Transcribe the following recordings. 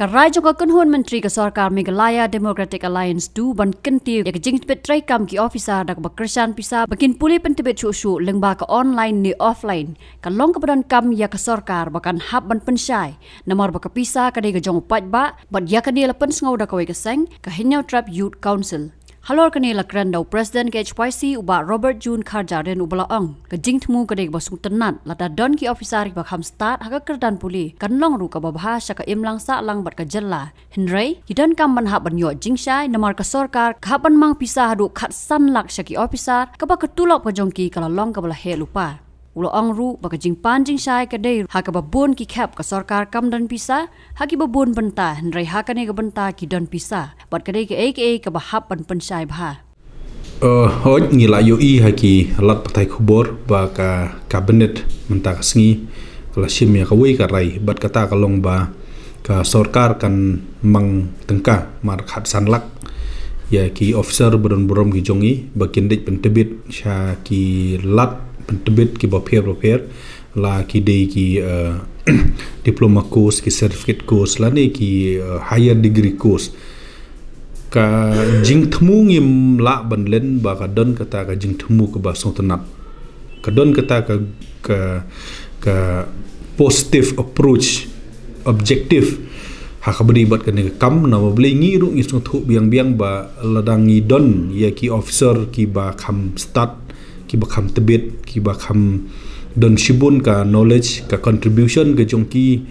Karai juga kunhun Menteri ke Sarkar Meghalaya Democratic Alliance du ban kentir ya jing petrai kam ki officer dak bekerjan pisa bakin pulih pentebet su lengba ke online ni offline kalong kepadan kam ya ke Sarkar bakan hab ban pensyai nomor baka pisa kadai ke jong pat ba bad ya kadai lapan sengau dak ke seng ke Hinyau Trap Youth Council. Halor kani lakran daw Presiden ke HYC uba Robert June Kharjaren ubala ang ke jing temu kadai basung tenat lada don ki officer bak ham start haga kerdan puli kanlong ru ka babha sya ka imlang sa lang bat ka jella Henry hidan kam ban hab ban yo jing syai namar ka Sarkar khaban mang pisah hadu khat san lak sya ki officer ka ba ketulok pa jongki kala long ka bala he lupa ulo ang ru baka jing panjing syai kadai ha ka babun ki khap ka Sarkar kam dan pisah ha ki babun benta Henry ha kani ka benta ki don pisah bat kadai ke aka ka bahap ban pensyai bha hoj ngila UI haki lat patai khubor ba ka cabinet menta kasngi kala shimya ka wei ka rai bat kata kalong ba ka Sarkar kan mang tengka mar khat sanlak ya ki officer buron ki jongi bakin dik pentebit sha ki lat pentebit ki bapher la ki dei ki diploma course ki certificate course la ni ki higher degree course ka jing themu ngim la ban len ba ka don kata ka jing themu ka ba song tenat ka don kata ka positive approach objective ha ka beri bat ka ne kam na beli ngiru ngi song thu biang ba ladang ngi don ya ki officer ki ba kham start ki ba kham tebet ki ba kham don shibun ka knowledge ka contribution ke jongki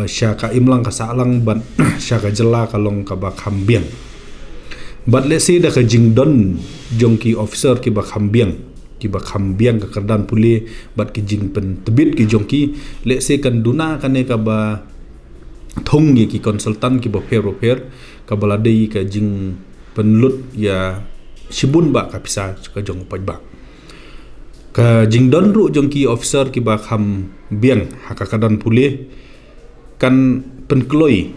sya ka imlang ka salang ban sya ka jela ka long ka ba kham biang but let's say da ka jing don jongki officer ki ba kham biang ka kerdan puli bat ki jing pen tebit ki jongki let's say kan duna kan ka ba thong ki consultant ki ba pher ka baladei ka jing penlut ya shibun ba ka pisa ka jong paj ba ka jing don ru jongki officer ki ba kham biang hakakadan pulih kan penkloi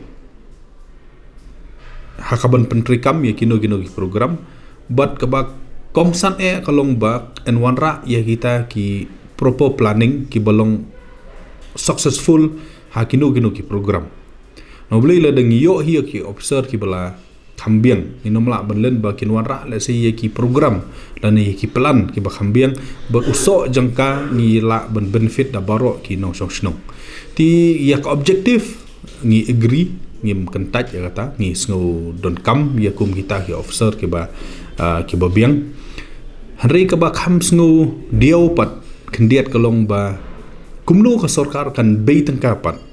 hakaban pentrikam ya kino ki program bat ka ba komsan kalong ba enwanra ya kita ki proper planning ki balong successful hakino ki program no boleh la deng yo hi ki officer ki bala khambiang inomla banlen ba kinwanra la se ye ki program dan ye ki plan ki ba khambiang ba uso jangka ni la ben benefit da baro ki no song snong ti ya ka objective ni agree ngim kentaj ya kata ni sngo don kam ya kum kita ki officer ki ba biang hari ka ba kham sngo diau pat kendiat kalong ba kumno ka Sarkar kan bei tengkapat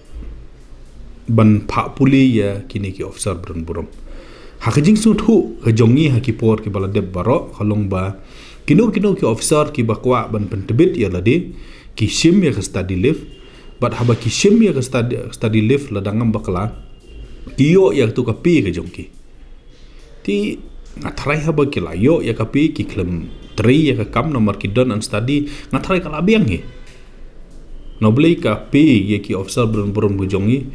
ban pha puli ya kini ki officer buron hakajing su thu kajongi hakipor ki bala deb baro kalong ba kino ki officer ki bakwa ban pentebit ya lade ki shim ya study leave but haba ki shim ya study leave la dangam bakla kiyo ya tu kapi kajongki ti ngatrai haba ki la yo ya kapi ki klem 3 ya ka kam nomor ki don and study ngatrai kala biang he noblei ka pi ya ki officer buron bujongi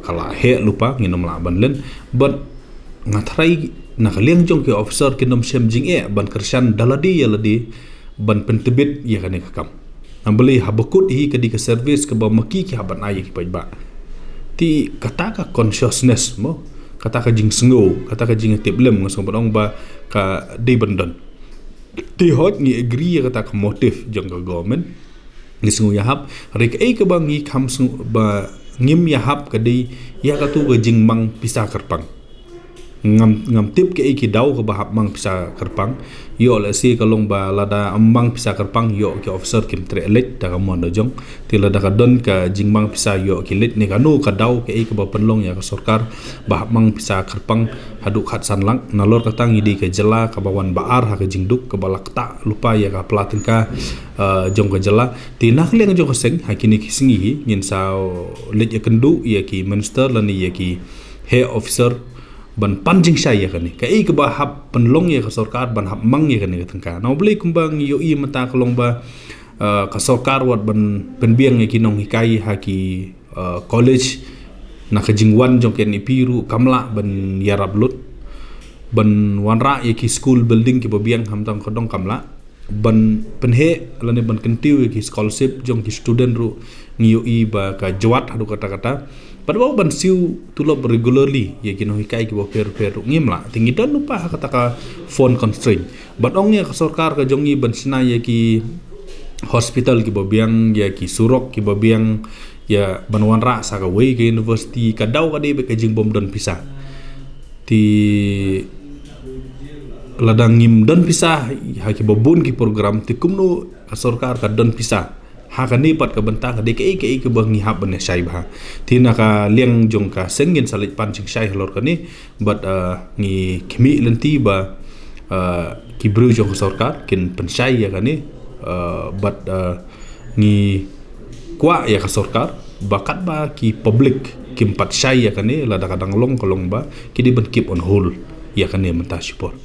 kala he lupa nginom la ban len but ngatrai nakaliang jong ke officer kinom shem jing ban kershan daladi ya ladi ban pentebit ya kan kam ambeli habakut hi ke di ke service ke ba maki ki haban ayi ki pajba ti kata ka consciousness mo kata ka jing sengo kata ka jing tiblem ngosong bodong ba ka di bandon ti hot ni agree ya kata ka motif jong ka government ni sengo ya hab rik ke bang ni kam ba ngim ya hab ka di ya ka tu ka jing mang pisah kerpang ngam tip ke iki daw ke bahap mang pisa kerpang yo la si kalong ba lada amang pisa kerpang yo ke officer kim tre elect da ka mon dojong ti lada ka don ka jingmang pisa yo ki lit ni kanu ka daw ke iki ba penlong ya ka Sarkar bahap mang pisa kerpang haduk khat sanlang nalor ka tang idi ke jela ka bawan baar ha ka jingduk ke balak ta lupa ya ka platin ka jong ka jela ti nakleng jong ka seng hakini ki singi ngin sao lit ya kendu ya ki minister lan ya ki he officer ban panjing saya kan ni kai ke bahap penlong ya ka Sarkar ban hap mang ya kan ni tengka no beli kumbang yo i mata kalong ba ka Sarkar wat ban penbiang ya kinong hikai haki college na ka jingwan jong ken ipiru kamla ban yarab lut ban wanra ya ki school building ki babiang ham tang kodong kamla ban penhe lani ban kentiu ki scholarship jong ki student ru ngiu I ba ka jawat hadu kata-kata padwa ban siu tulop regularly ye ki no hikai ki bo per ngim la tingi don lupa kata ka phone constraint but ong ya sarkar ka jongi ban sina ye ki hospital ki bo biang ya ki surok ki bo biang ya banwan ra sa ka wei ke university ka dau ka de be ka jing bom don pisah ti ladang ngim don pisah ha ki bobun ki program ti kumno sarkar ka don pisah ha ka ni pat ka benta ka de ke bang ni hab ne sai ba ti na ka liang jong ka sengin salit pan ching sai lor ka ni but ni kimi lenti ba ki bru jong sarkar kin pensai ya ka ni but ni kwa ya ka sarkar bakat ba ki public kim pat sai ya ka ni la da kadang long kolong ba ki di ban keep on hold ya ka ni menta support